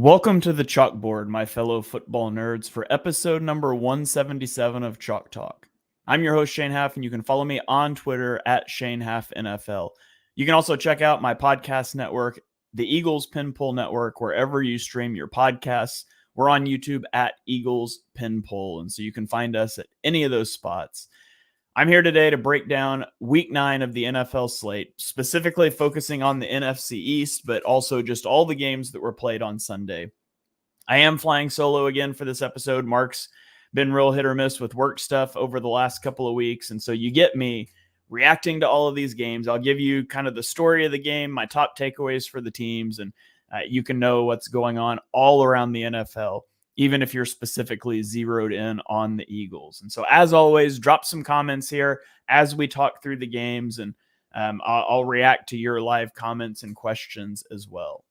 Welcome to the chalkboard, my fellow football nerds, for episode number 177 of Chalk Talk. I'm your host, Shane Haff, and you can follow me on Twitter at ShaneHaffNFL. You can also check out my podcast network, the Eagles Pin Pull Network, wherever you stream your podcasts. We're on YouTube at Eagles Pin Pull, and so you can find us at any of those spots. I'm here today to break down week 9 of the NFL slate, specifically focusing on the NFC East, but also just all the games that were played on Sunday. I am flying solo again for this episode. Mark's been real hit or miss with work stuff over the last couple of weeks, and so you get me reacting to all of these games. I'll give you kind of the story of the game, my top takeaways for the teams, and you can know what's going on all around the NFL, even if you're specifically zeroed in on the Eagles. And so, as always, drop some comments here as we talk through the games, and I'll react to your live comments and questions as well.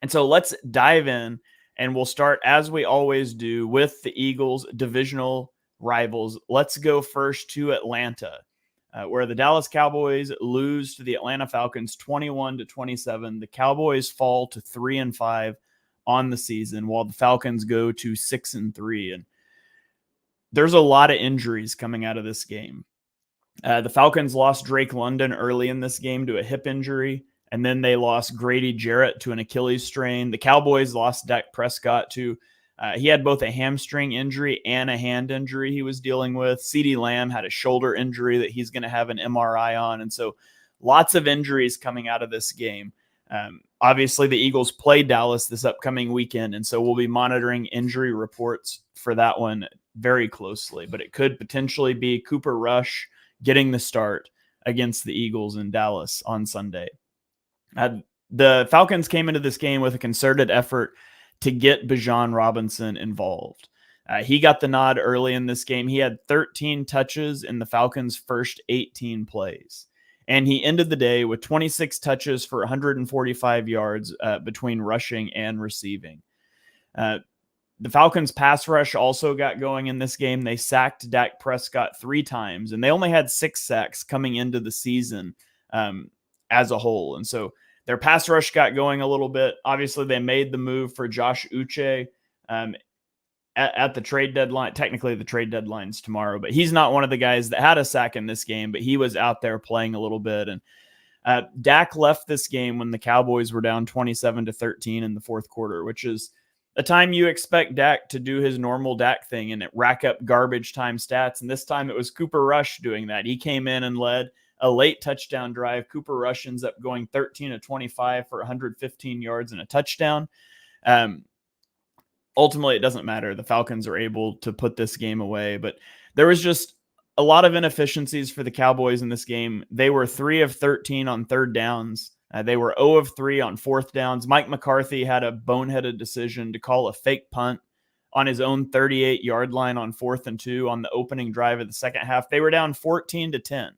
And so let's dive in, and we'll start, as we always do, with the Eagles' divisional rivals. Let's go first to Atlanta, where the Dallas Cowboys lose to the Atlanta Falcons 21-27. The Cowboys fall to 3-5 on the season, while the Falcons go to 6-3. And there's a lot of injuries coming out of this game. The Falcons lost Drake London early in this game to a hip injury, and then they lost Grady Jarrett to an Achilles strain. The Cowboys lost Dak Prescott to, he had both a hamstring injury and a hand injury he was dealing with. CeeDee Lamb had a shoulder injury that he's going to have an MRI on. And so lots of injuries coming out of this game. Obviously, the Eagles play Dallas this upcoming weekend, and so we'll be monitoring injury reports for that one very closely. But it could potentially be Cooper Rush getting the start against the Eagles in Dallas on Sunday. The Falcons came into this game with a concerted effort to get Bijan Robinson involved. He got the nod early in this game. He had 13 touches in the Falcons' first 18 plays. And he ended the day with 26 touches for 145 yards between rushing and receiving. The Falcons' pass rush also got going in this game. They sacked Dak Prescott 3 times, and they only had 6 sacks coming into the season as a whole. And so their pass rush got going a little bit. Obviously, they made the move for Josh Uche at the trade deadline. Technically, the trade deadline's tomorrow, but he's not one of the guys that had a sack in this game, but he was out there playing a little bit. And Dak left this game when the Cowboys were down 27-13 in the fourth quarter, which is a time you expect Dak to do his normal Dak thing and rack up garbage time stats. And this time it was Cooper Rush doing that. He came in and led a late touchdown drive. Cooper Rush ends up going 13-25 for 115 yards and a touchdown. Ultimately, it doesn't matter. The Falcons are able to put this game away, but there was just a lot of inefficiencies for the Cowboys in this game. They were 3 of 13 on third downs. They were 0 of 3 on fourth downs. Mike McCarthy had a boneheaded decision to call a fake punt on his own 38-yard line on 4th and 2 on the opening drive of the second half. They were down 14-10.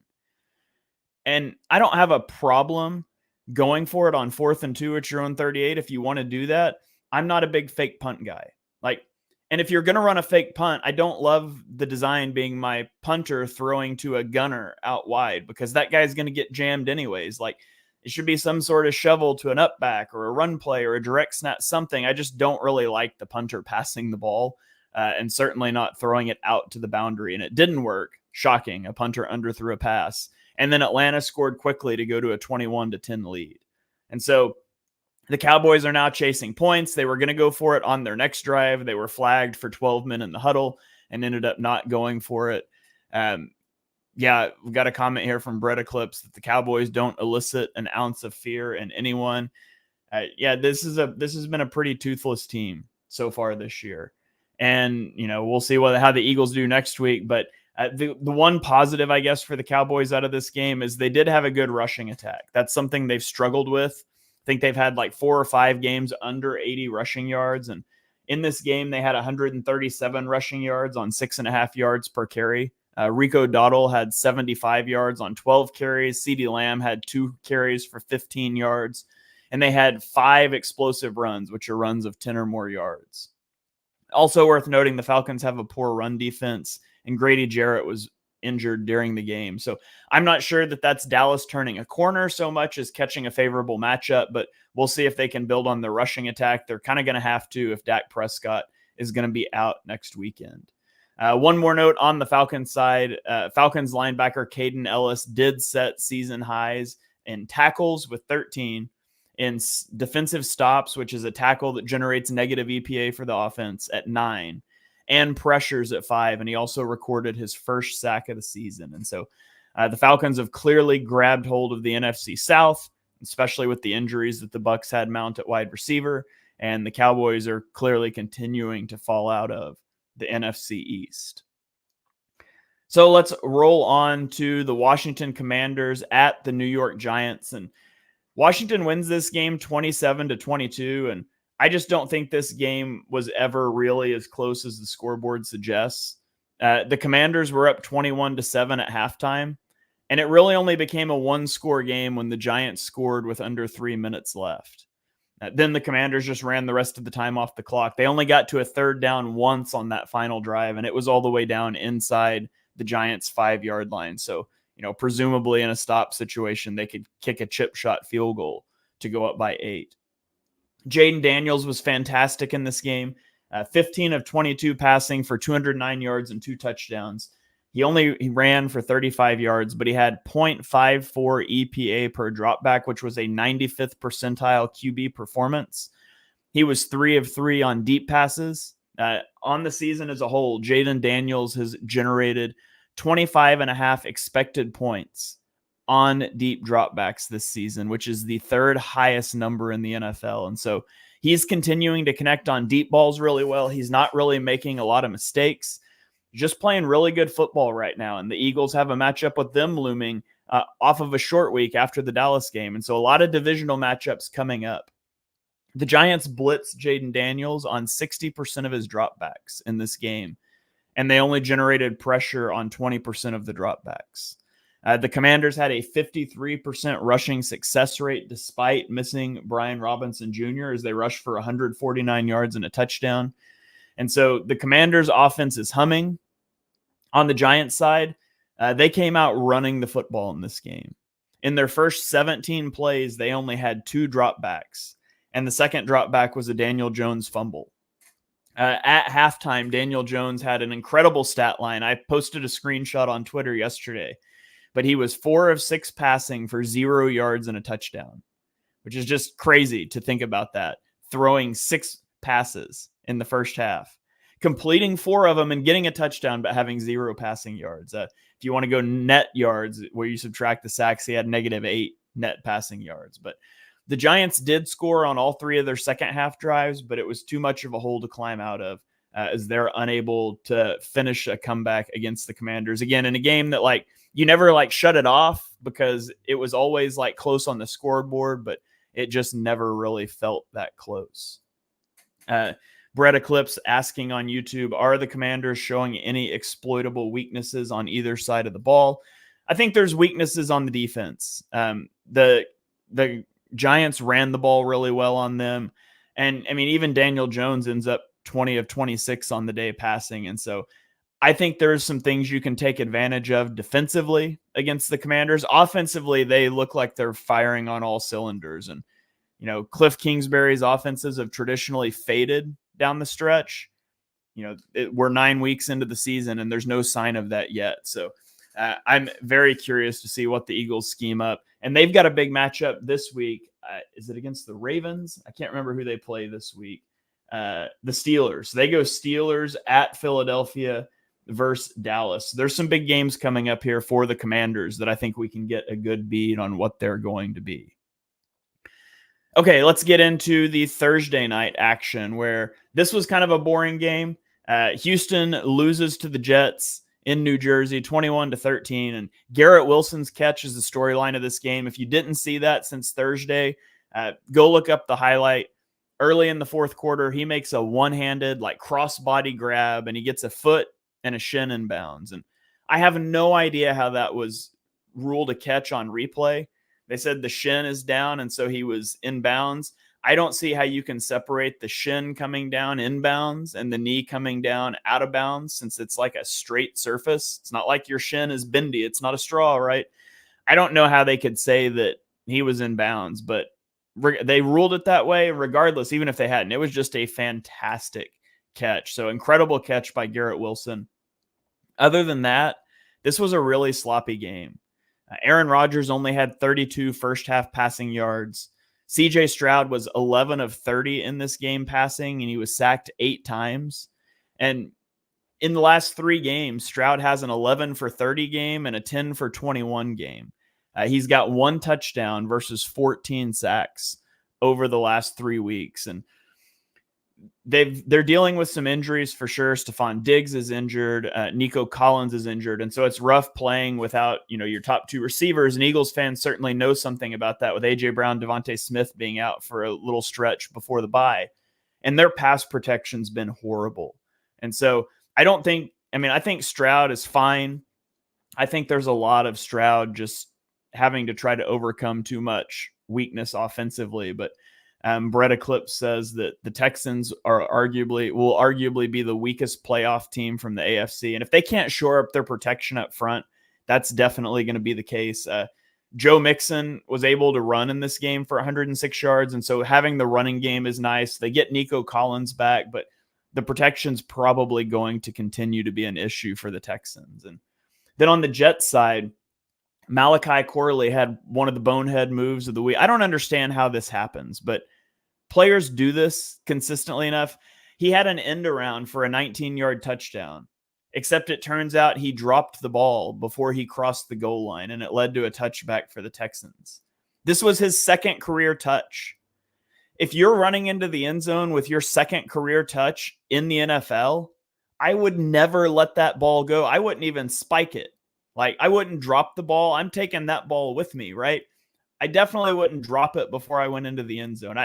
And I don't have a problem going for it on 4th and 2 at your own 38 if you want to do that. I'm not a big fake punt guy. And if you're going to run a fake punt, I don't love the design being my punter throwing to a gunner out wide, because that guy's going to get jammed anyways. It should be some sort of shovel to an up back or a run play or a direct snap, something. I just don't really like the punter passing the ball and certainly not throwing it out to the boundary. And it didn't work. Shocking. A punter underthrew a pass. And then Atlanta scored quickly to go to a 21-10 lead. And so the Cowboys are now chasing points. They were going to go for it on their next drive. They were flagged for 12 men in the huddle and ended up not going for it. We've got a comment here from Brett Eclipse that the Cowboys don't elicit an ounce of fear in anyone. This has been a pretty toothless team so far this year. And, we'll see how the Eagles do next week. But the one positive, I guess, for the Cowboys out of this game is they did have a good rushing attack. That's something they've struggled with. I think they've had 4 or 5 games under 80 rushing yards. And in this game, they had 137 rushing yards on 6.5 yards per carry. Rico Dowdle had 75 yards on 12 carries. CeeDee Lamb had 2 carries for 15 yards. And they had 5 explosive runs, which are runs of 10 or more yards. Also worth noting, the Falcons have a poor run defense, and Grady Jarrett was injured during the game. So I'm not sure that that's Dallas turning a corner so much as catching a favorable matchup, but we'll see if they can build on their rushing attack. They're kind of going to have to if Dak Prescott is going to be out next weekend. One more note on the Falcons side. Falcons linebacker Caden Ellis did set season highs in tackles with 13, in defensive stops, which is a tackle that generates negative EPA for the offense, at 9, and pressures at 5. And he also recorded his first sack of the season. And so the Falcons have clearly grabbed hold of the NFC South, especially with the injuries that the Bucs had mount at wide receiver. And the Cowboys are clearly continuing to fall out of the NFC East. So let's roll on to the Washington Commanders at the New York Giants. And Washington wins this game 27-22. And I just don't think this game was ever really as close as the scoreboard suggests. The Commanders were up 21-7 at halftime. And it really only became a one-score game when the Giants scored with under 3 minutes left. Then the Commanders just ran the rest of the time off the clock. They only got to a third down once on that final drive, and it was all the way down inside the Giants' 5-yard line. So, presumably in a stop situation, they could kick a chip shot field goal to go up by 8. Jaden Daniels was fantastic in this game. 15 of 22 passing for 209 yards and 2 touchdowns. He ran for 35 yards, but he had 0.54 EPA per dropback, which was a 95th percentile QB performance. He was 3 of 3 on deep passes. On the season as a whole, Jaden Daniels has generated 25.5 expected points on deep dropbacks this season, which is the 3rd highest number in the NFL. And so he's continuing to connect on deep balls really well. He's not really making a lot of mistakes. Just playing really good football right now. And the Eagles have a matchup with them looming off of a short week after the Dallas game. And so a lot of divisional matchups coming up. The Giants blitzed Jaden Daniels on 60% of his dropbacks in this game, and they only generated pressure on 20% of the dropbacks. The Commanders had a 53% rushing success rate despite missing Brian Robinson Jr. as they rushed for 149 yards and a touchdown. And so the Commanders' offense is humming. On the Giants side, they came out running the football in this game. In their first 17 plays, they only had 2 dropbacks, and the second dropback was a Daniel Jones fumble. At halftime, Daniel Jones had an incredible stat line. I posted a screenshot on Twitter yesterday, but he was 4 of 6 passing for 0 yards and a touchdown, which is just crazy to think about that. Throwing 6 passes in the first half, completing 4 of them and getting a touchdown, but having 0 passing yards. If you want to go net yards, where you subtract the sacks, he had -8 net passing yards. But the Giants did score on all 3 of their second half drives, but it was too much of a hole to climb out of as they're unable to finish a comeback against the Commanders. Again, in a game that you never shut it off because it was always close on the scoreboard, but it just never really felt that close. Brett Eclipse asking on YouTube, are the Commanders showing any exploitable weaknesses on either side of the ball? I think there's weaknesses on the defense. The Giants ran the ball really well on them. And even Daniel Jones ends up 20 of 26 on the day passing. And so I think there's some things you can take advantage of defensively against the Commanders. Offensively, they look like they're firing on all cylinders. And, Cliff Kingsbury's offenses have traditionally faded down the stretch. We're 9 weeks into the season and there's no sign of that yet. So I'm very curious to see what the Eagles scheme up. And they've got a big matchup this week. Is it against the Ravens? I can't remember who they play this week. The Steelers. They go Steelers at Philadelphia versus Dallas. There's some big games coming up here for the Commanders that I think we can get a good bead on what they're going to be. Okay, let's get into the Thursday night action, where this was kind of a boring game. Houston loses to the Jets in New Jersey, 21-13, and Garrett Wilson's catch is the storyline of this game. If you didn't see that since Thursday, go look up the highlight. Early in the fourth quarter, he makes a one-handed cross-body grab, and he gets a foot and a shin in bounds. And I have no idea how that was ruled a catch on replay. They said the shin is down, and so he was in bounds. I don't see how you can separate the shin coming down inbounds and the knee coming down out of bounds, since it's like a straight surface. It's not like your shin is bendy. It's not a straw, right? I don't know how they could say that he was in bounds, but they ruled it that way regardless, even if they hadn't. It was just a fantastic catch. So incredible catch by Garrett Wilson. Other than that, this was a really sloppy game. Aaron Rodgers only had 32 first half passing yards. CJ Stroud was 11 of 30 in this game passing, and he was sacked 8 times. And in the last 3 games, Stroud has an 11 for 30 game and a 10 for 21 game. He's got 1 touchdown versus 14 sacks over the last 3 weeks. And they're dealing with some injuries for sure. Stephon Diggs is injured. Nico Collins is injured. And so it's rough playing without, your top 2 receivers. And Eagles fans certainly know something about that, with A.J. Brown, Devontae Smith being out for a little stretch before the bye. And their pass protection's been horrible. And so I think Stroud is fine. I think there's a lot of Stroud just having to try to overcome too much weakness offensively. But Brett Eclipse says that the Texans will arguably be the weakest playoff team from the AFC. And if they can't shore up their protection up front, that's definitely going to be the case. Joe Mixon was able to run in this game for 106 yards. And so having the running game is nice. They get Nico Collins back, but the protection's probably going to continue to be an issue for the Texans. And then on the Jets side, Malachi Corley had one of the bonehead moves of the week. I don't understand how this happens, but players do this consistently enough. He had an end around for a 19-yard touchdown, except it turns out he dropped the ball before he crossed the goal line, and it led to a touchback for the Texans. This was his second career touch. If you're running into the end zone with your second career touch in the NFL, I would never let that ball go. I wouldn't even spike it. Like, I wouldn't drop the ball. I'm taking that ball with me, right? I definitely wouldn't drop it before I went into the end zone.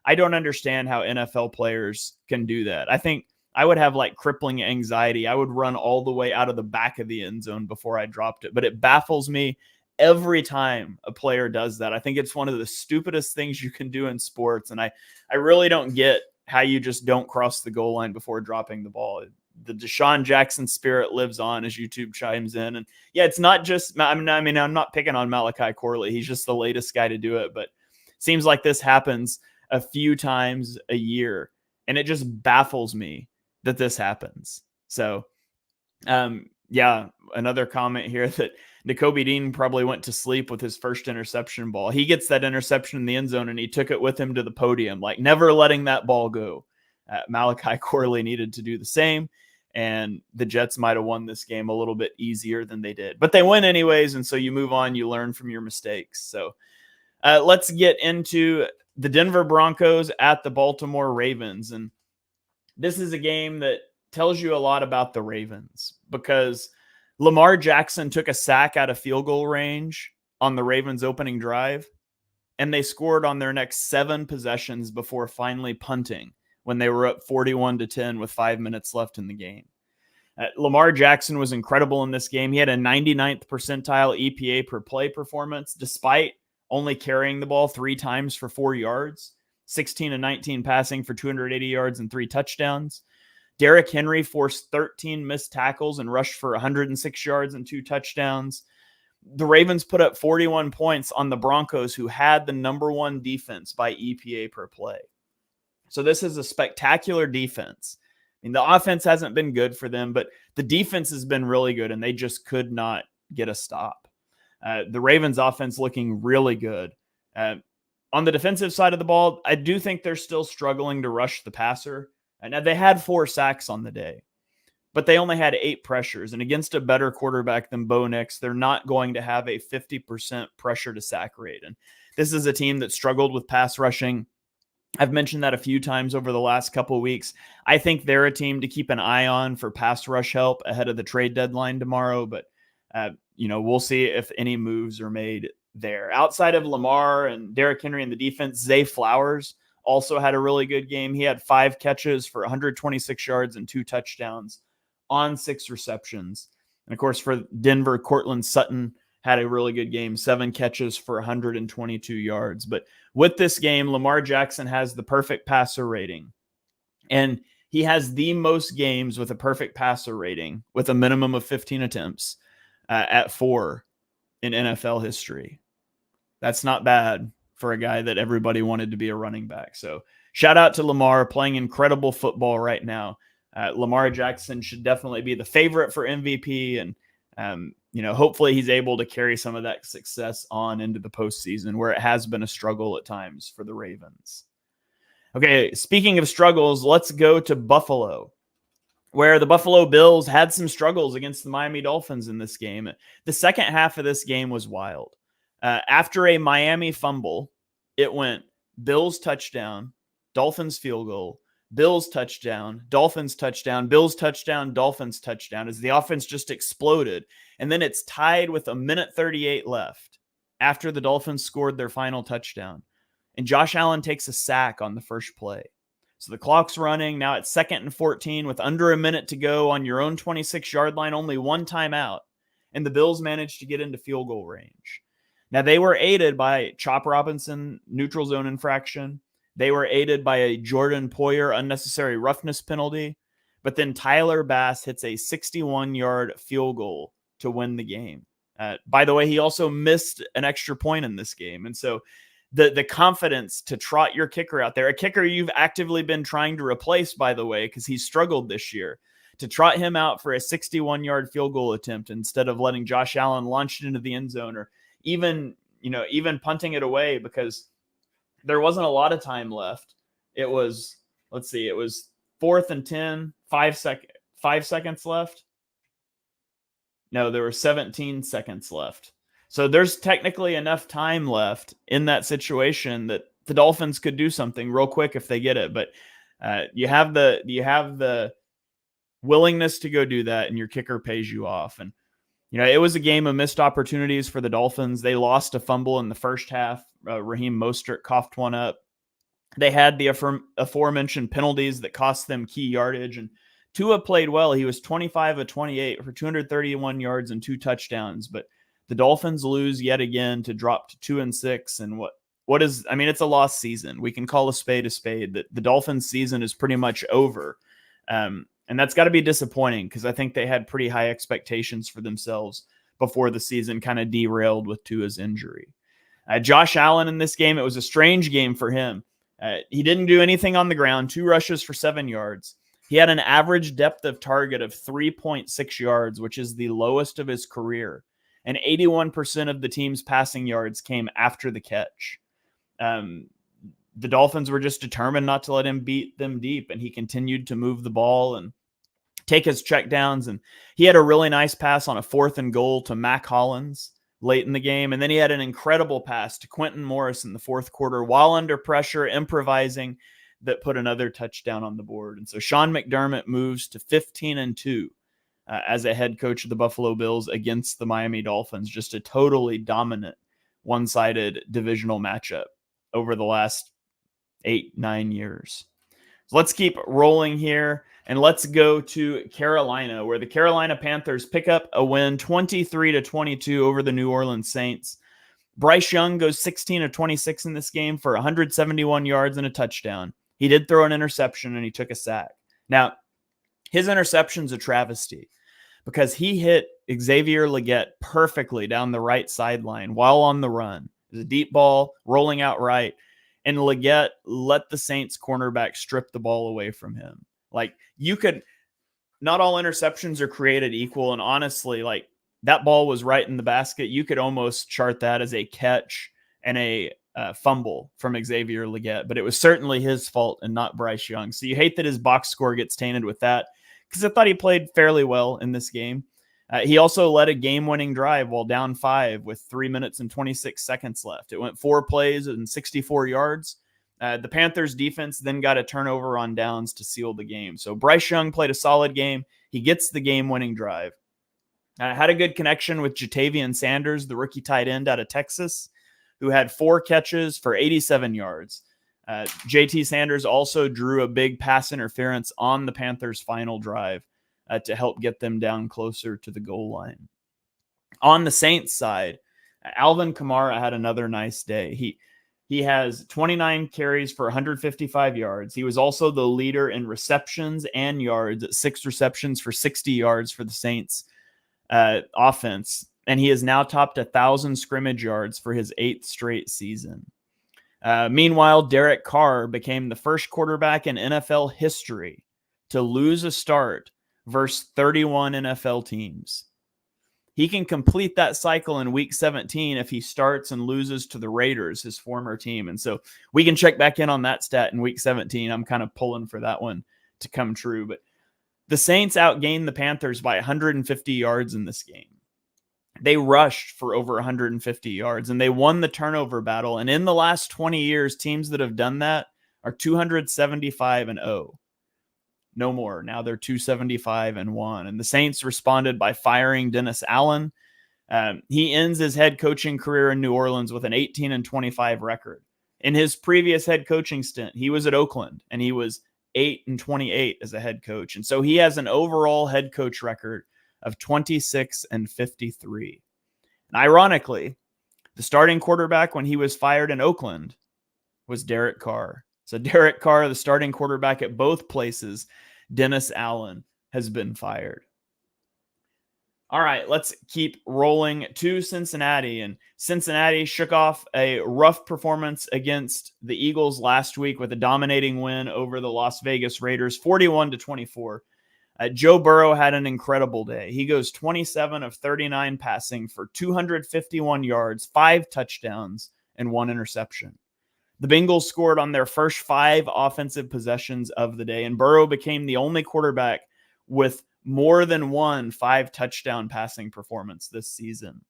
I don't understand how NFL players can do that. I think I would have like crippling anxiety. I would run all the way out of the back of the end zone before I dropped it. But it baffles me every time a player does that. I think it's one of the stupidest things you can do in sports. And I really don't get how you just don't cross the goal line before dropping the ball. The Deshaun Jackson spirit lives on, as YouTube chimes in. And yeah, it's not just, I'm not picking on Malachi Corley. He's just the latest guy to do it, but it seems like this happens a few times a year. And it just baffles me that this happens. So, another comment here that Nakobe Dean probably went to sleep with his first interception ball. He gets that interception in the end zone and he took it with him to the podium, like never letting that ball go. Malachi Corley needed to do the same. And the Jets might have won this game a little bit easier than they did. But they win anyways, and so you move on, you learn from your mistakes. So let's get into the Denver Broncos at the Baltimore Ravens. And this is a game that tells you a lot about the Ravens, because Lamar Jackson took a sack out of field goal range on the Ravens' opening drive, and they scored on their next 7 possessions before finally punting when they were up 41-10 with 5 minutes left in the game. Lamar Jackson was incredible in this game. He had a 99th percentile EPA per play performance, despite only carrying the ball 3 times for 4 yards, 16-19 passing for 280 yards and 3 touchdowns. Derrick Henry forced 13 missed tackles and rushed for 106 yards and 2 touchdowns. The Ravens put up 41 points on the Broncos, who had the number 1 defense by EPA per play. So this is a spectacular defense. I mean, the offense hasn't been good for them, but the defense has been really good, and they just could not get a stop. The Ravens offense looking really good. On the defensive side of the ball, I do think they're still struggling to rush the passer. Now, they had 4 sacks on the day, but they only had 8 pressures. And against a better quarterback than Bo Nix, they're not going to have a 50% pressure to sack rate. And this is a team that struggled with pass rushing. I've mentioned that a few times over the last couple of weeks. I think they're a team to keep an eye on for pass rush help ahead of the trade deadline tomorrow. But, we'll see if any moves are made there. Outside of Lamar and Derrick Henry in the defense, Zay Flowers also had a really good game. He had 5 catches for 126 yards and 2 touchdowns on 6 receptions. And of course, for Denver, Cortland Sutton had a really good game, 7 catches for 122 yards. But with this game, Lamar Jackson has the perfect passer rating. And he has the most games with a perfect passer rating with a minimum of 15 attempts at 4 in NFL history. That's not bad for a guy that everybody wanted to be a running back. So shout out to Lamar, playing incredible football right now. Lamar Jackson should definitely be the favorite for MVP. And, hopefully he's able to carry some of that success on into the postseason, where it has been a struggle at times for the Ravens. Okay, speaking of struggles, let's go to Buffalo, where the Buffalo Bills had some struggles against the Miami Dolphins in this game. The second half of this game was wild. After a Miami fumble, it went Bills touchdown, Dolphins field goal, Bills touchdown, Dolphins touchdown, Bills touchdown, Dolphins touchdown, as the offense just exploded. And then it's tied with 1:38 left after the Dolphins scored their final touchdown. And Josh Allen takes a sack on the first play. So the clock's running. Now it's 2nd and 14 with under a minute to go on your own 26-yard line, only one timeout. And the Bills managed to get into field goal range. Now they were aided by Chop Robinson, neutral zone infraction. They were aided by a Jordan Poyer unnecessary roughness penalty. But then Tyler Bass hits a 61-yard field goal to win the game. By the way, he also missed an extra point in this game. And so the confidence to trot your kicker out there, a kicker you've actively been trying to replace, by the way, because he's struggled this year, to trot him out for a 61-yard field goal attempt instead of letting Josh Allen launch it into the end zone, or even punting it away, because there wasn't a lot of time left. It was, it was 4th and 10, 5 seconds left. No, there were 17 seconds left. So there's technically enough time left in that situation that the Dolphins could do something real quick if they get it. But you have the willingness to go do that, and your kicker pays you off. And it was a game of missed opportunities for the Dolphins. They lost a fumble in the first half. Raheem Mostert coughed one up. They had the aforementioned penalties that cost them key yardage. And Tua played well. He was 25 of 28 for 231 yards and 2 touchdowns. But the Dolphins lose yet again to drop to 2-6. And it's a lost season. We can call a spade a spade. That the Dolphins season is pretty much over. And that's got to be disappointing, because I think they had pretty high expectations for themselves before the season kind of derailed with Tua's injury. Josh Allen in this game, it was a strange game for him. He didn't do anything on the ground, 2 rushes for 7 yards. He had an average depth of target of 3.6 yards, which is the lowest of his career. And 81% of the team's passing yards came after the catch. The Dolphins were just determined not to let him beat them deep, and he continued to move the ball and take his checkdowns. And he had a really nice pass on a 4th and goal to Mac Hollins late in the game. And then he had an incredible pass to Quentin Morris in the 4th quarter while under pressure, improvising, that put another touchdown on the board. And so Sean McDermott moves to 15-2 as a head coach of the Buffalo Bills against the Miami Dolphins. Just a totally dominant one-sided divisional matchup over the last 8-9 years. So let's keep rolling here, and let's go to Carolina, where the Carolina Panthers pick up a win 23-22 over the New Orleans Saints. Bryce Young goes 16 of 26 in this game for 171 yards and a touchdown. He did throw an interception, and he took a sack. Now, his interception's a travesty, because he hit Xavier Legette perfectly down the right sideline while on the run. It was a deep ball rolling out right, and Legette let the Saints cornerback strip the ball away from him. Not all interceptions are created equal, and honestly, that ball was right in the basket. You could almost chart that as a catch and a fumble from Xavier Legette, but it was certainly his fault and not Bryce Young. So you hate that his box score gets tainted with that, because I thought he played fairly well in this game. He also led a game-winning drive while down 5 with 3 minutes and 26 seconds left. It went 4 plays and 64 yards. The Panthers defense then got a turnover on downs to seal the game. So Bryce Young played a solid game. He gets the game-winning drive. Had a good connection with Jatavian Sanders, the rookie tight end out of Texas, who had 4 catches for 87 yards. JT Sanders also drew a big pass interference on the Panthers' final drive to help get them down closer to the goal line. On the Saints side, Alvin Kamara had another nice day. He has 29 carries for 155 yards. He was also the leader in receptions and yards at 6 receptions for 60 yards for the Saints offense. And he has now topped 1,000 scrimmage yards for his 8th straight season. Meanwhile, Derek Carr became the first quarterback in NFL history to lose a start versus 31 NFL teams. He can complete that cycle in week 17 if he starts and loses to the Raiders, his former team. And so we can check back in on that stat in week 17. I'm kind of pulling for that one to come true. But the Saints outgained the Panthers by 150 yards in this game. They rushed for over 150 yards and they won the turnover battle. And in the last 20 years, teams that have done that are 275-0. No more. Now they're 275-1. And the Saints responded by firing Dennis Allen. He ends his head coaching career in New Orleans with an 18-25 record. In his previous head coaching stint, he was at Oakland and he was 8-28 as a head coach. And so he has an overall head coach record of 26-53. And ironically, the starting quarterback when he was fired in Oakland was Derek Carr. So Derek Carr, the starting quarterback at both places, Dennis Allen, has been fired. All right, let's keep rolling to Cincinnati. And Cincinnati shook off a rough performance against the Eagles last week with a dominating win over the Las Vegas Raiders, 41-24. Joe Burrow had an incredible day. He goes 27 of 39 passing for 251 yards, 5 touchdowns, and 1 interception. The Bengals scored on their first 5 offensive possessions of the day, and Burrow became the only quarterback with more than one 5-touchdown passing performance this season.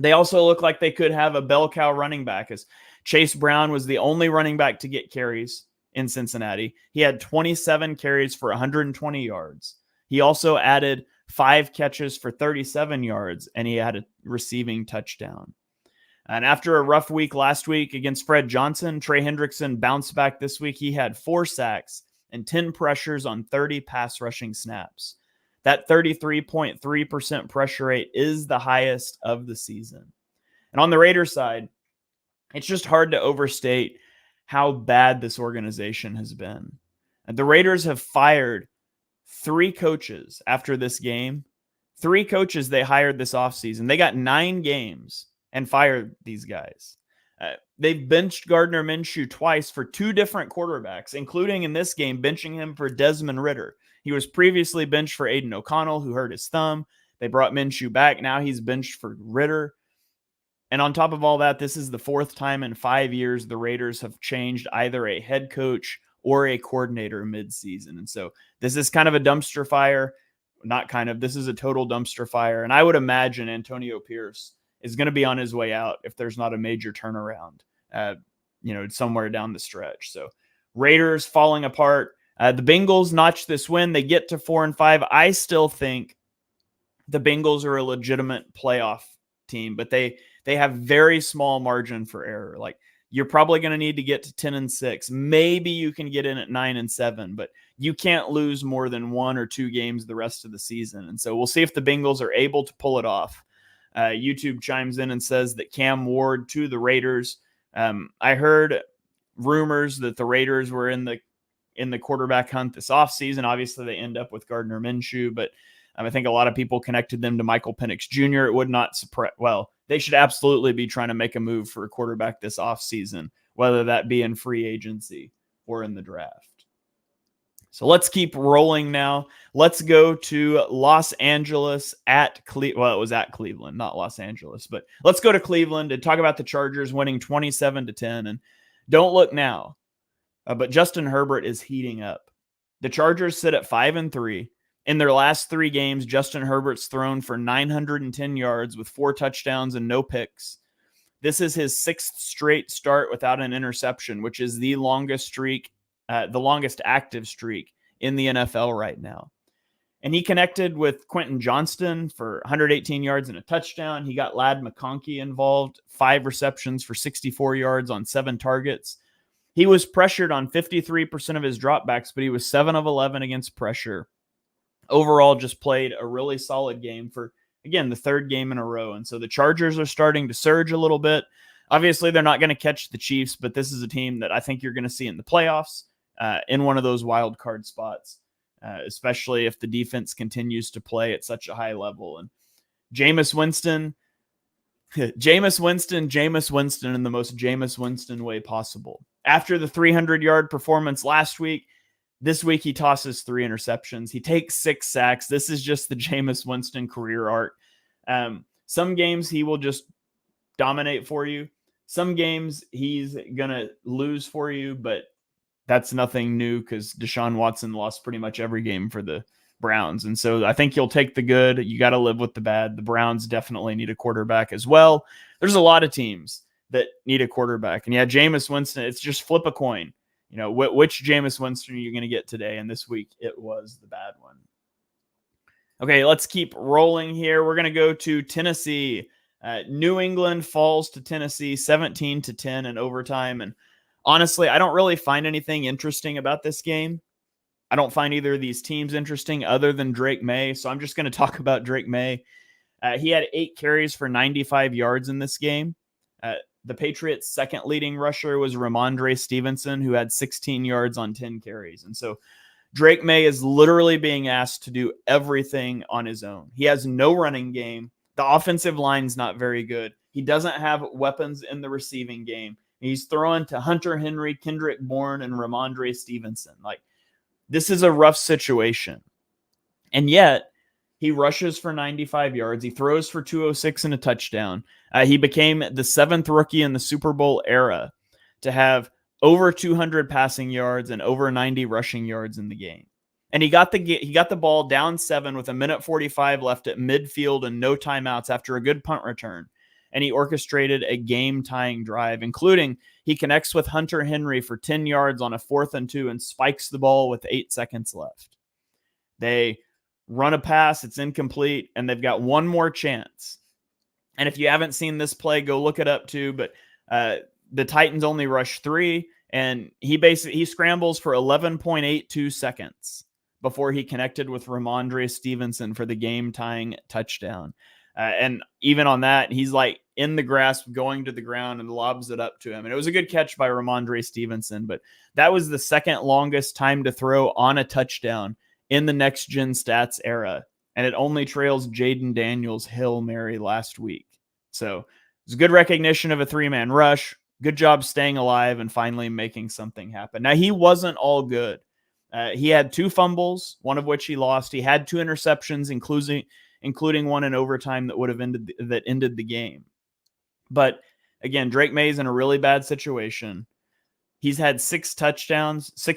They also look like they could have a bell cow running back, as Chase Brown was the only running back to get carries in Cincinnati. He had 27 carries for 120 yards. He also added 5 catches for 37 yards, and he had a receiving touchdown. And after a rough week last week against Fred Johnson, Trey Hendrickson bounced back this week. He had 4 sacks and 10 pressures on 30 pass rushing snaps. That 33.3% pressure rate is the highest of the season. And on the Raiders side, it's just hard to overstate how bad this organization has been. And the Raiders have fired 3 coaches after this game. 3 coaches they hired this offseason. They got 9 games and fired these guys. They've benched Gardner Minshew twice for 2 different quarterbacks, including in this game, benching him for Desmond Ridder. He was previously benched for Aiden O'Connell, who hurt his thumb. They brought Minshew back. Now he's benched for Ridder. And on top of all that, this is the 4th time in 5 years the Raiders have changed either a head coach or a coordinator midseason. And so this is kind of a dumpster fire. Not kind of. This is a total dumpster fire. And I would imagine Antonio Pierce is going to be on his way out if there's not a major turnaround, somewhere down the stretch. So Raiders falling apart. The Bengals notched this win. They get to 4-5. I still think the Bengals are a legitimate playoff team, but they have very small margin for error. Like, you're probably going to need to get to 10-6. Maybe you can get in at 9-7, but you can't lose more than 1 or 2 games the rest of the season. And so we'll see if the Bengals are able to pull it off. YouTube chimes in and says that Cam Ward to the Raiders. I heard rumors that the Raiders were in the quarterback hunt this offseason. Obviously, they end up with Gardner Minshew, but I think a lot of people connected them to Michael Penix Jr. It would not surprise. Well, they should absolutely be trying to make a move for a quarterback this offseason, whether that be in free agency or in the draft. So let's keep rolling now. Let's go to Los Angeles at Cleveland. Well, it was at Cleveland, not Los Angeles, but let's go to Cleveland and talk about the Chargers winning 27-10. And don't look now, but Justin Herbert is heating up. The Chargers sit at 5-3. In their last 3 games, Justin Herbert's thrown for 910 yards with 4 touchdowns and no picks. This is his 6th straight start without an interception, which is the longest active streak in the NFL right now. And he connected with Quentin Johnston for 118 yards and a touchdown. He got Ladd McConkey involved, 5 receptions for 64 yards on 7 targets. He was pressured on 53% of his dropbacks, but he was 7 of 11 against pressure. Overall, just played a really solid game for again, the third game in a row. And so the Chargers are starting to surge a little bit. Obviously, they're not going to catch the Chiefs, but this is a team that I think you're going to see in the playoffs in one of those wild card spots, especially if the defense continues to play at such a high level. And Jameis Winston in the most Jameis Winston way possible. After the 300-yard performance last week, this week he tosses 3 interceptions. He takes 6 sacks. This is just the Jameis Winston career arc. Some games he will just dominate for you. Some games he's going to lose for you, but that's nothing new because Deshaun Watson lost pretty much every game for the Browns. And so I think you'll take the good. You got to live with the bad. The Browns definitely need a quarterback as well. There's a lot of teams that need a quarterback. And yeah, Jameis Winston, it's just flip a coin. You know, which Jameis Winston are you going to get today? And this week it was the bad one. Okay, let's keep rolling here. We're going to go to Tennessee. New England falls to Tennessee 17-10 in overtime. And honestly, I don't really find anything interesting about this game. I don't find either of these teams interesting other than Drake May. So I'm just going to talk about Drake May. He had 8 carries for 95 yards in this game. The Patriots' second leading rusher was Ramondre Stevenson, who had 16 yards on 10 carries. And so Drake May is literally being asked to do everything on his own. He has no running game. The offensive line's not very good. He doesn't have weapons in the receiving game. He's throwing to Hunter Henry, Kendrick Bourne, and Ramondre Stevenson. Like, this is a rough situation. And yet, he rushes for 95 yards. He throws for 206 and a touchdown. He became the 7th rookie in the Super Bowl era to have over 200 passing yards and over 90 rushing yards in the game. And he got the ball down 7 with 1:45 left at midfield and no timeouts after a good punt return. And he orchestrated a game-tying drive, including he connects with Hunter Henry for 10 yards on a 4th and 2 and spikes the ball with 8 seconds left. They run a pass, it's incomplete, and they've got one more chance. And if you haven't seen this play, go look it up too. But the Titans only rush 3, and he scrambles for 11.82 seconds before he connected with Ramondre Stevenson for the game-tying touchdown. And even on that, he's like in the grasp, going to the ground, and lobs it up to him. And it was a good catch by Ramondre Stevenson, but that was the second longest time to throw on a touchdown in the next-gen stats era. And it only trails Jaden Daniels' Hail Mary last week. So it's good recognition of a 3-man rush. Good job staying alive and finally making something happen. Now, he wasn't all good. He had 2 fumbles, one of which he lost. He had 2 interceptions, including one in overtime that ended the game. But again, Drake May's in a really bad situation. He's had 6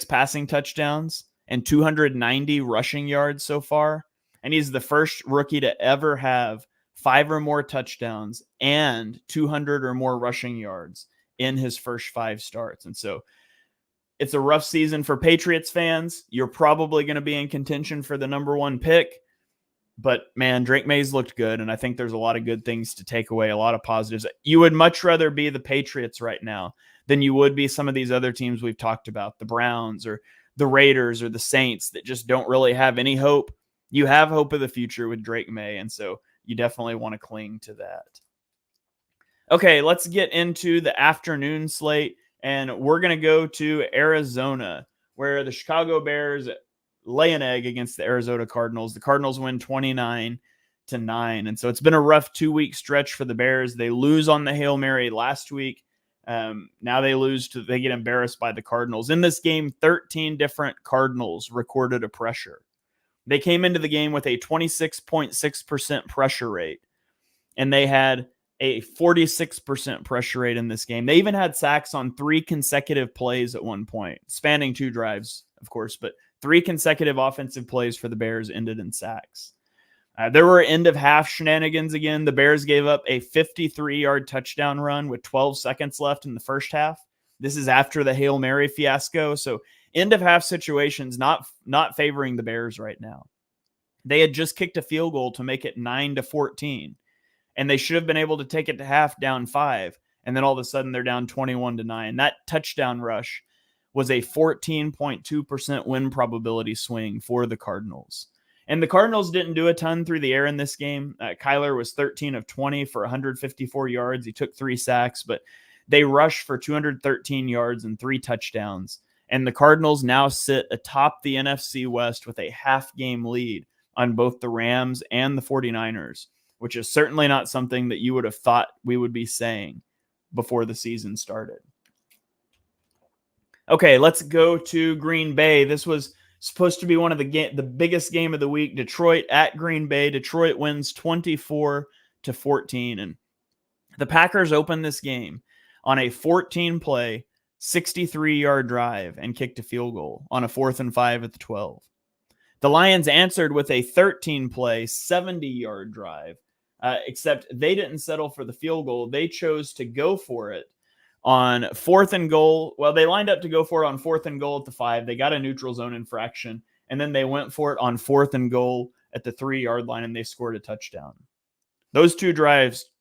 passing touchdowns, and 290 rushing yards so far. And he's the first rookie to ever have 5 or more touchdowns and 200 or more rushing yards in his first 5 starts. And so it's a rough season for Patriots fans. You're probably going to be in contention for the number 1 pick. But man, Drake May's looked good, and I think there's a lot of good things to take away, a lot of positives. You would much rather be the Patriots right now than you would be some of these other teams we've talked about, the Browns or the Raiders or the Saints, that just don't really have any hope. You have hope of the future with Drake May, and so you definitely want to cling to that. Okay, let's get into the afternoon slate, and we're going to go to Arizona, where the Chicago Bears lay an egg against the Arizona Cardinals. The Cardinals win 29-9, and so it's been a rough 2-week stretch for the Bears. They lose on the Hail Mary last week. Now they get embarrassed by the Cardinals. In this game, 13 different Cardinals recorded a pressure. They came into the game with a 26.6% pressure rate, and they had a 46% pressure rate in this game. They even had sacks on 3 consecutive plays at one point, spanning 2 drives, of course, but 3 consecutive offensive plays for the Bears ended in sacks. There were end-of-half shenanigans again. The Bears gave up a 53-yard touchdown run with 12 seconds left in the first half. This is after the Hail Mary fiasco. So end-of-half situations not favoring the Bears right now. They had just kicked a field goal to make it 9-14, and they should have been able to take it to half down 5, and then all of a sudden they're down 21-9. That touchdown rush was a 14.2% win probability swing for the Cardinals. And the Cardinals didn't do a ton through the air in this game. Kyler was 13 of 20 for 154 yards. He took 3 sacks, but they rushed for 213 yards and 3 touchdowns. And the Cardinals now sit atop the NFC West with a half-game lead on both the Rams and the 49ers, which is certainly not something that you would have thought we would be saying before the season started. Okay, let's go to Green Bay. This was supposed to be one of the biggest game of the week. Detroit at Green Bay. Detroit wins 24-14. And the Packers opened this game on a 14-play, 63-yard drive and kicked a field goal on a 4th and 5 at the 12. The Lions answered with a 13-play, 70-yard drive, except they didn't settle for the field goal. They chose to go for it on 4th and goal. Well, they lined up to go for it on 4th and goal at the 5. They got a neutral zone infraction, and then they went for it on 4th and goal at the 3-yard line, and they scored a touchdown. Those 2 drives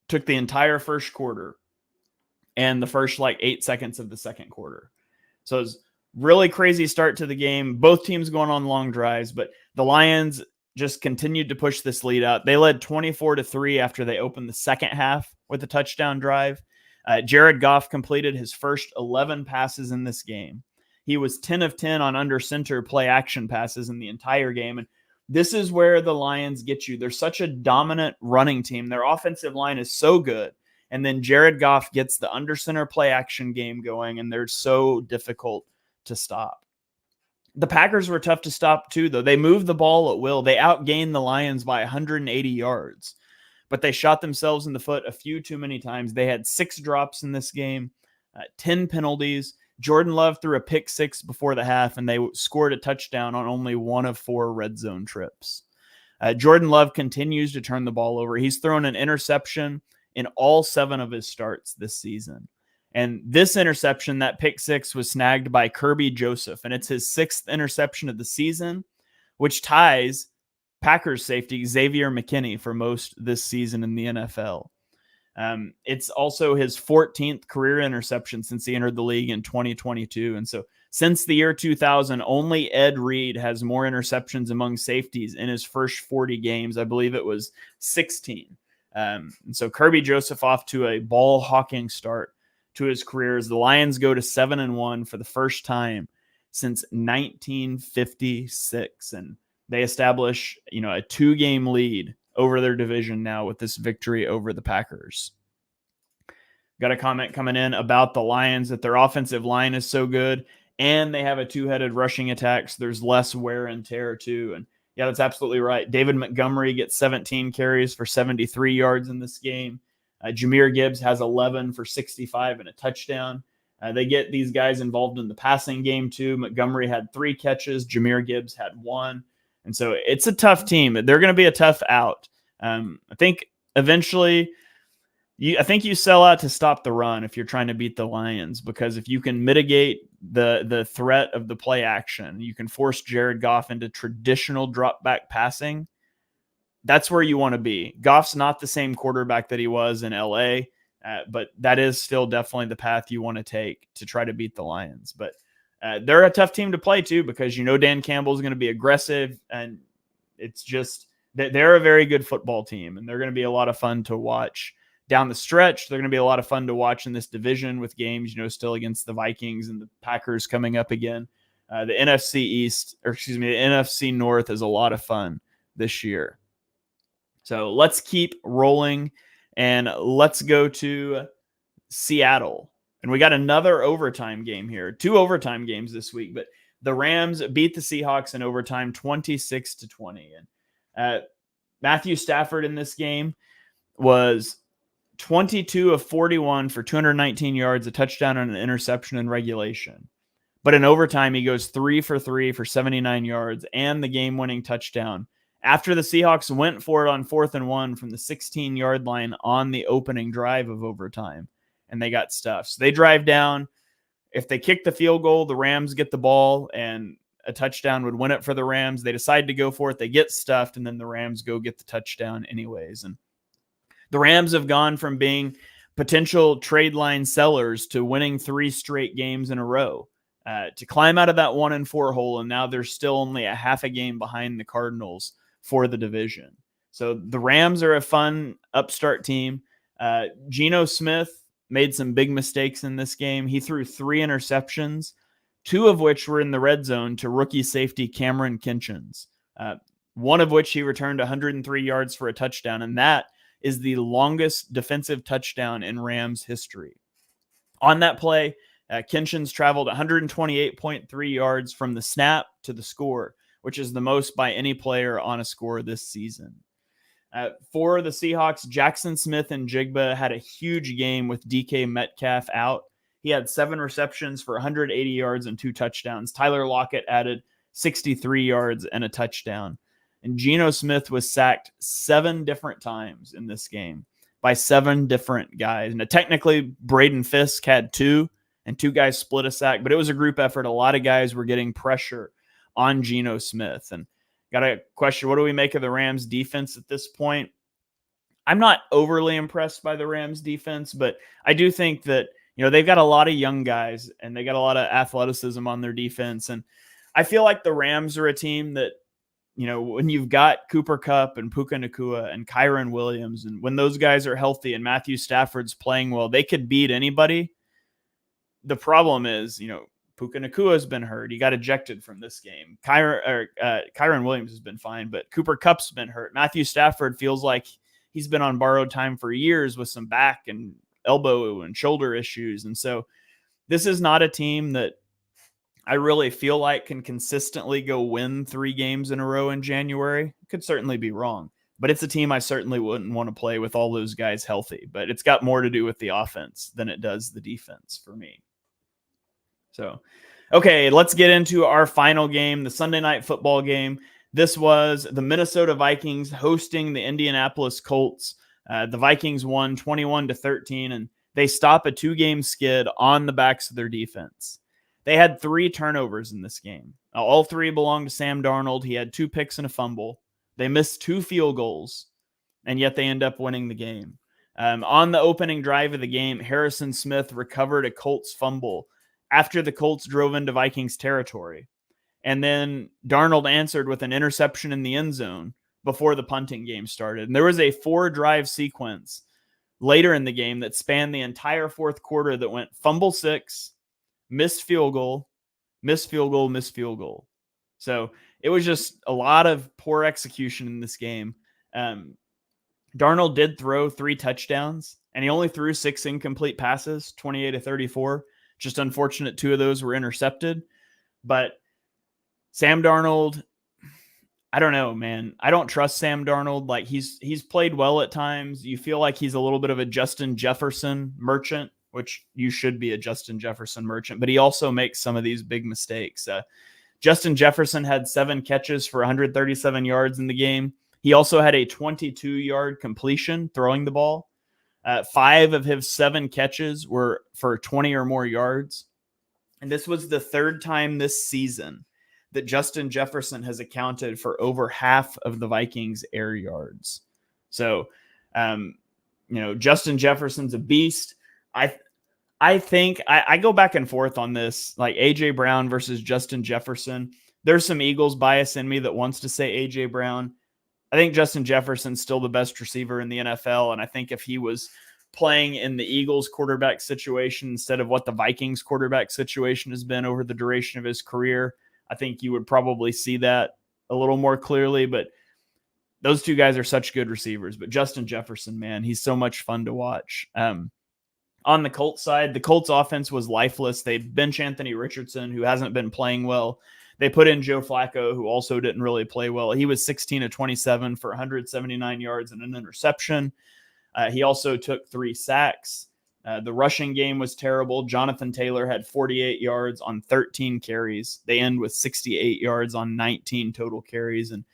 took the entire first quarter and the first 8 seconds of the second quarter. So it was really crazy start to the game. Both teams going on long drives, but the Lions just continued to push this lead out. They led 24-3 after they opened the second half with a touchdown drive. Jared Goff completed his first 11 passes in this game. He was 10 of 10 on under center play action passes in the entire game. And this is where the Lions get you. They're such a dominant running team. Their offensive line is so good. And then Jared Goff gets the under center play action game going, and they're so difficult to stop. The Packers were tough to stop too, though. They moved the ball at will. They outgained the Lions by 180 yards, but they shot themselves in the foot a few too many times. They had 6 drops in this game, 10 penalties. Jordan Love threw a pick 6 before the half, and they scored a touchdown on only 1 of 4 red zone trips. Jordan Love continues to turn the ball over. He's thrown an interception in all 7 of his starts this season. And this interception, that pick 6, was snagged by Kirby Joseph, and it's his 6th interception of the season, which ties Packers safety Xavier McKinney for most this season in the NFL. It's also his 14th career interception since he entered the league in 2022. And so since the year 2000, only Ed Reed has more interceptions among safeties in his first 40 games. I believe it was 16. And so Kirby Joseph off to a ball hawking start to his career as the Lions go to 7-1 for the first time since 1956. And they establish, a 2-game lead over their division now with this victory over the Packers. Got a comment coming in about the Lions that their offensive line is so good and they have a 2-headed rushing attack, so there's less wear and tear too. And yeah, that's absolutely right. David Montgomery gets 17 carries for 73 yards in this game. Jahmyr Gibbs has 11 for 65 and a touchdown. They get these guys involved in the passing game too. Montgomery had 3 catches. Jahmyr Gibbs had 1. And so it's a tough team. They're going to be a tough out. I think eventually you sell out to stop the run if you're trying to beat the Lions, because if you can mitigate the threat of the play action, you can force Jared Goff into traditional drop back passing. That's where you want to be. Goff's not the same quarterback that he was in LA, but that is still definitely the path you want to take to try to beat the Lions. But they're a tough team to play too, because Dan Campbell is going to be aggressive, and it's just that they're a very good football team, and they're going to be a lot of fun to watch down the stretch. They're going to be a lot of fun to watch in this division with games, still against the Vikings and the Packers coming up again. The NFC North is a lot of fun this year. So let's keep rolling, and let's go to Seattle. And we got another overtime game here. 2 overtime games this week, but the Rams beat the Seahawks in overtime 26-20. And Matthew Stafford in this game was 22 of 41 for 219 yards, a touchdown and an interception in regulation. But in overtime, he goes 3 for 3 for 79 yards and the game-winning touchdown after the Seahawks went for it on 4th and 1 from the 16-yard line on the opening drive of overtime, and they got stuffed. So they drive down. If they kick the field goal, the Rams get the ball, and a touchdown would win it for the Rams. They decide to go for it. They get stuffed, and then the Rams go get the touchdown anyways. And the Rams have gone from being potential trade line sellers to winning 3 straight games in a row. to climb out of that 1-4 hole, and now they're still only a half a game behind the Cardinals for the division. So the Rams are a fun upstart team. Geno Smith made some big mistakes in this game. He threw 3 interceptions, 2 of which were in the red zone to rookie safety Cameron Kinchens, one of which he returned 103 yards for a touchdown, and that is the longest defensive touchdown in Rams history. On that play, Kinchens traveled 128.3 yards from the snap to the score, which is the most by any player on a score this season. For the Seahawks, Jackson Smith and Jigba had a huge game with DK Metcalf out. He had 7 receptions for 180 yards and 2 touchdowns. Tyler Lockett added 63 yards and a touchdown. And Geno Smith was sacked 7 different times in this game by 7 different guys. Now, technically, Braden Fisk had 2, and 2 guys split a sack, but it was a group effort. A lot of guys were getting pressure on Geno Smith. And got a question, what do we make of the Rams defense at this point? I'm not overly impressed by the Rams defense, but I do think that, they've got a lot of young guys and they got a lot of athleticism on their defense. And I feel like the Rams are a team that, when you've got Cooper Kupp and Puka Nacua and Kyron Williams, and when those guys are healthy and Matthew Stafford's playing well, they could beat anybody. The problem is, Puka Nacua has been hurt. He got ejected from this game. Kyron Williams has been fine, but Cooper Kupp's been hurt. Matthew Stafford feels like he's been on borrowed time for years with some back and elbow and shoulder issues. And so this is not a team that I really feel like can consistently go win 3 games in a row in January. Could certainly be wrong, but it's a team I certainly wouldn't want to play with all those guys healthy. But it's got more to do with the offense than it does the defense for me. So, okay, let's get into our final game, the Sunday night football game. This was the Minnesota Vikings hosting the Indianapolis Colts. The Vikings won 21-13, and they stop a 2-game skid on the backs of their defense. They had 3 turnovers in this game. All 3 belonged to Sam Darnold. He had 2 picks and a fumble. They missed 2 field goals, and yet they end up winning the game. On the opening drive of the game, Harrison Smith recovered a Colts fumble after the Colts drove into Vikings territory. And then Darnold answered with an interception in the end zone before the punting game started. And there was a 4-drive sequence later in the game that spanned the entire fourth quarter that went fumble 6, missed field goal, missed field goal, missed field goal. So it was just a lot of poor execution in this game. Darnold did throw 3 touchdowns, and he only threw 6 incomplete passes, 28-34. Just unfortunate 2 of those were intercepted. But Sam Darnold, I don't know, man. I don't trust Sam Darnold. Like he's played well at times. You feel like he's a little bit of a Justin Jefferson merchant, which you should be a Justin Jefferson merchant, but he also makes some of these big mistakes. Justin Jefferson had 7 catches for 137 yards in the game. He also had a 22-yard completion throwing the ball. 5 of his 7 catches were for 20 or more yards. And this was the 3rd time this season that Justin Jefferson has accounted for over half of the Vikings' air yards. So, Justin Jefferson's a beast. I think I go back and forth on this, like A.J. Brown versus Justin Jefferson. There's some Eagles bias in me that wants to say A.J. Brown. I think Justin Jefferson's still the best receiver in the NFL, and I think if he was playing in the Eagles quarterback situation instead of what the Vikings quarterback situation has been over the duration of his career, I think you would probably see that a little more clearly. But those 2 guys are such good receivers. But Justin Jefferson, man, he's so much fun to watch. On the Colts side, the Colts offense was lifeless. They bench Anthony Richardson, who hasn't been playing well. They put in Joe Flacco, who also didn't really play well. He was 16-27 for 179 yards and an interception. He also took 3 sacks. The rushing game was terrible. Jonathan Taylor had 48 yards on 13 carries. They end with 68 yards on 19 total carries. And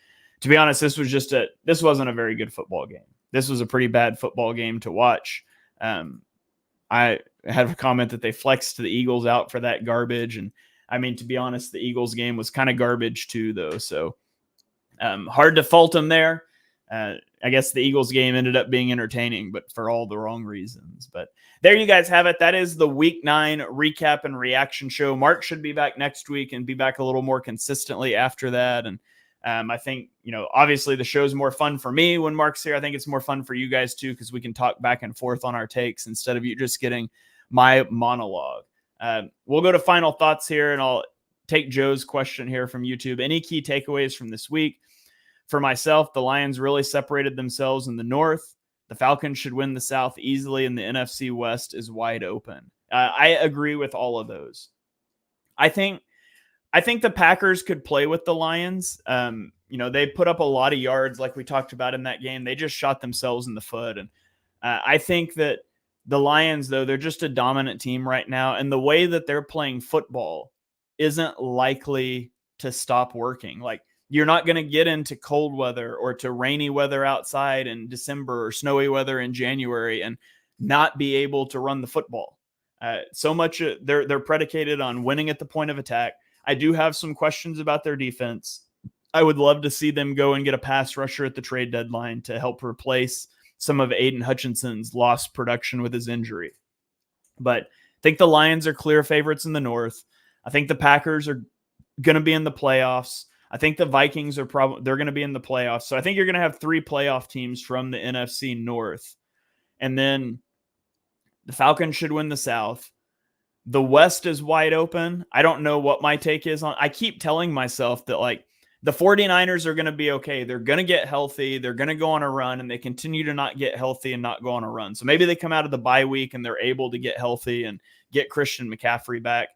to be honest, this wasn't a very good football game. This was a pretty bad football game to watch. I had a comment that they flexed the Eagles out for that garbage. And I mean, to be honest, the Eagles game was kind of garbage too, though. So hard to fault them there. I guess the Eagles game ended up being entertaining, but for all the wrong reasons. But there you guys have it. That is the Week 9 recap and reaction show. Mark should be back next week and be back a little more consistently after that. And I think, obviously the show's more fun for me when Mark's here. I think it's more fun for you guys too, because we can talk back and forth on our takes instead of you just getting my monologue. We'll go to final thoughts here, and I'll take Joe's question here from YouTube. Any key takeaways from this week? For myself, the Lions really separated themselves in the North. The Falcons should win the South easily, and the NFC West is wide open. I agree with all of those. I think the Packers could play with the Lions. They put up a lot of yards like we talked about in that game. They just shot themselves in the foot. And I think that the Lions, though, they're just a dominant team right now. And the way that they're playing football isn't likely to stop working. Like, you're not going to get into cold weather or to rainy weather outside in December or snowy weather in January and not be able to run the football. So much they're predicated on winning at the point of attack. I do have some questions about their defense. I would love to see them go and get a pass rusher at the trade deadline to help replace some of Aiden Hutchinson's lost production with his injury. But I think the Lions are clear favorites in the North. I think the Packers are going to be in the playoffs. I think the Vikings they're going to be in the playoffs. So I think you're going to have 3 playoff teams from the NFC North. And then the Falcons should win the South. The West is wide open. I don't know what my take is on. I keep telling myself that like the 49ers are going to be okay. They're going to get healthy. They're going to go on a run, and they continue to not get healthy and not go on a run. So maybe they come out of the bye week and they're able to get healthy and get Christian McCaffrey back.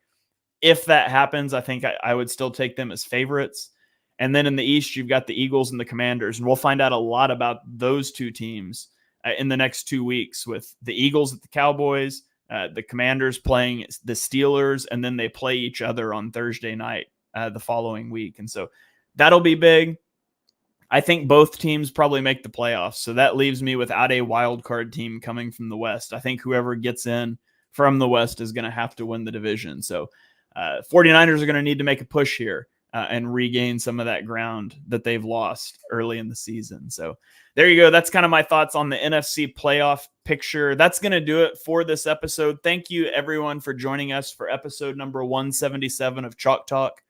If that happens, I think I would still take them as favorites. And then in the East, you've got the Eagles and the Commanders. And we'll find out a lot about those two teams in the next 2 weeks, with the Eagles at the Cowboys, the Commanders playing the Steelers, and then they play each other on Thursday night the following week. And so that'll be big. I think both teams probably make the playoffs. So that leaves me without a wild card team coming from the West. I think whoever gets in from the West is going to have to win the division. So 49ers are going to need to make a push here and regain some of that ground that they've lost early in the season. So there you go. That's kind of my thoughts on the NFC playoff picture. That's going to do it for this episode. Thank you, everyone, for joining us for episode number 177 of Chalk Talk.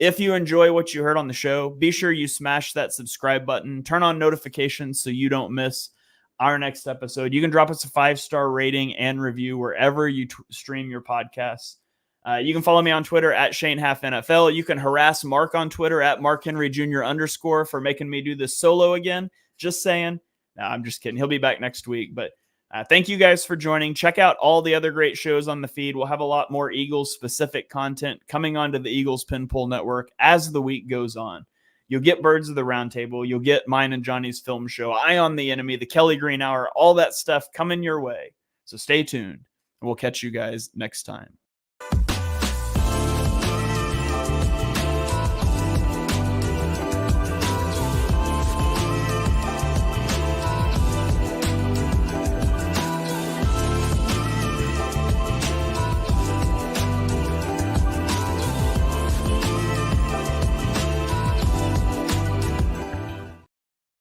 If you enjoy what you heard on the show, be sure you smash that subscribe button, turn on notifications so you don't miss our next episode. You can drop us a 5-star rating and review wherever you stream your podcasts. You can follow me on Twitter at ShaneHalfNFL. You can harass Mark on Twitter at MarkHenryJr_ for making me do this solo again. Just saying. No, I'm just kidding. He'll be back next week. But thank you guys for joining. Check out all the other great shows on the feed. We'll have a lot more Eagles-specific content coming onto the Eagles Pinpool Network as the week goes on. You'll get Birds of the Roundtable. You'll get mine and Johnny's film show, Eye on the Enemy, the Kelly Green Hour, all that stuff coming your way. So stay tuned, and we'll catch you guys next time.